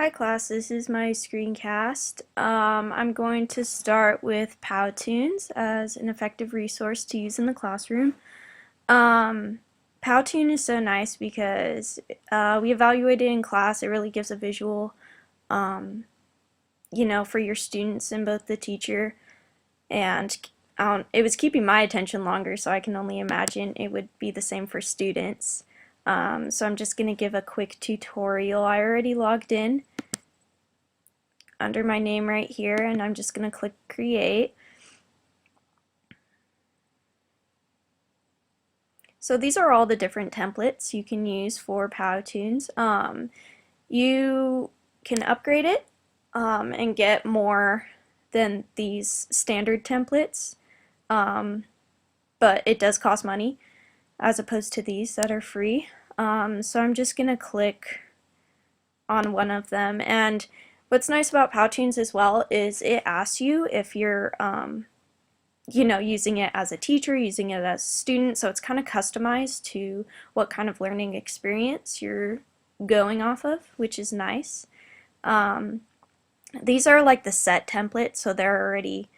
Hi class, this is my screencast. I'm going to start with Powtoons as an effective resource to use in the classroom. Powtoon is so nice because we evaluate it in class. It really gives a visual, for your students and both the teacher. And it was keeping my attention longer, so I can only imagine it would be the same for students. So I'm just going to give a quick tutorial. I already logged in under my name right here, and I'm just going to click create. So these are all the different templates you can use for Powtoons. You can upgrade it and get more than these standard templates, but it does cost money as opposed to these that are free. So I'm just going to click on one of them, and what's nice about Powtoons as well is it asks you if you're using it as a teacher, using it as a student, so it's kind of customized to what kind of learning experience you're going off of, which is nice. These are like the set templates, so they're already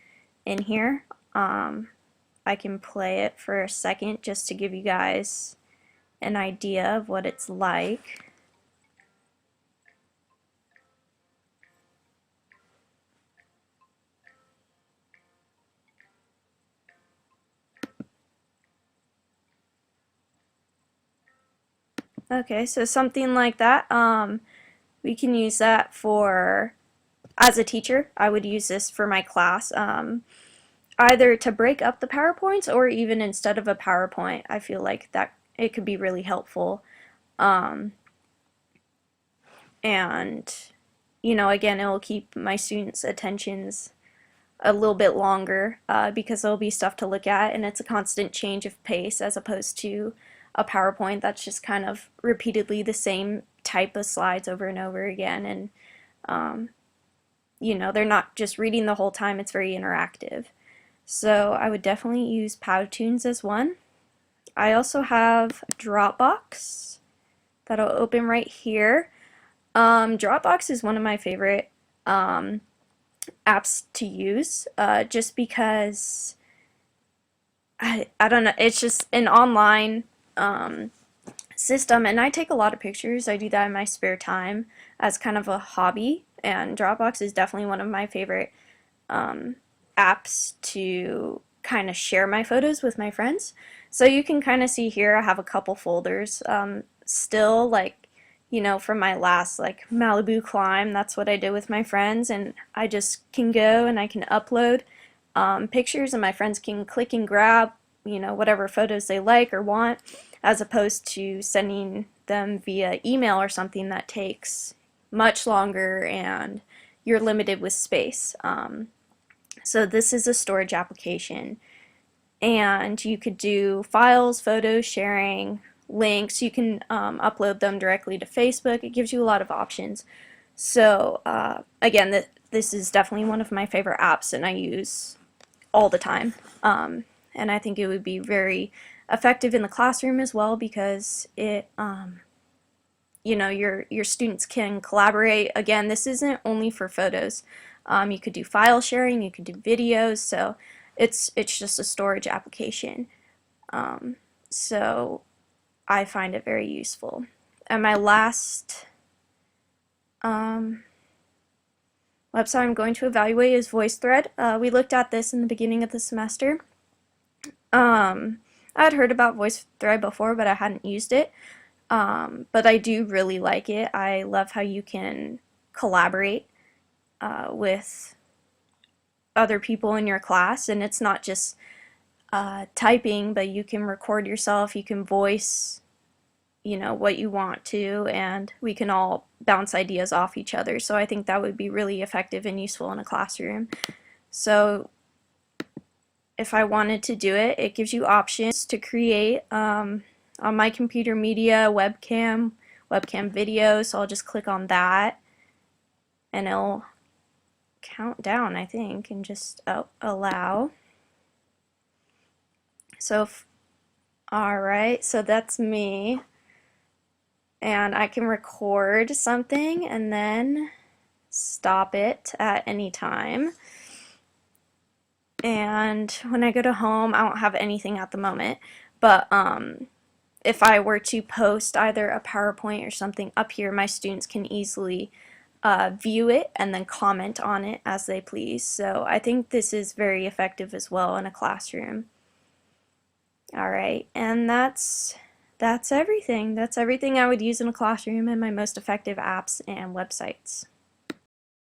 in here. I can play it for a second just to give you guys an idea of what it's like. Okay, so something like that. We can use that for, as a teacher, I would use this for my class, either to break up the PowerPoints or even instead of a PowerPoint. I feel like that it could be really helpful. And, again, it will keep my students' attentions a little bit longer because there'll be stuff to look at, and it's a constant change of pace as opposed to a PowerPoint that's just kind of repeatedly the same type of slides over and over again, and they're not just reading the whole time, it's very interactive. So I would definitely use Powtoons as one. I also have Dropbox that'll open right here. Dropbox is one of my favorite apps to use just because I don't know, it's just an online system, and I take a lot of pictures. I do that in my spare time as kind of a hobby, and Dropbox is definitely one of my favorite apps to kind of share my photos with my friends. So you can kind of see here I have a couple folders still, like, from my last like Malibu climb. That's what I did with my friends, and I just can go and I can upload pictures, and my friends can click and grab whatever photos they like or want, as opposed to sending them via email or something that takes much longer and you're limited with space. So this is a storage application, and you could do files, photos, sharing, links. You can upload them directly to Facebook. It gives you a lot of options. So again, this is definitely one of my favorite apps, and I use all the time. And I think it would be very effective in the classroom as well because it, your students can collaborate. Again, this isn't only for photos. You could do file sharing, you could do videos, so it's just a storage application. So I find it very useful. And my last website I'm going to evaluate is VoiceThread. We looked at this in the beginning of the semester. I had heard about VoiceThread before, but I hadn't used it. But I do really like it. I love how you can collaborate with other people in your class, and it's not just typing, but you can record yourself, you can voice what you want to, and we can all bounce ideas off each other. So I think that would be really effective and useful in a classroom. So if I wanted to do it, it gives you options to create on my computer media, webcam video, so I'll just click on that and it'll count down, I think, and just allow. So alright, so that's me. and I can record something and then stop it at any time. And when I go to home, I don't have anything at the moment, but if I were to post either a PowerPoint or something up here, my students can easily view it and then comment on it as they please. So I think this is very effective as well in a classroom. Alright, and that's everything. That's everything I would use in a classroom and my most effective apps and websites.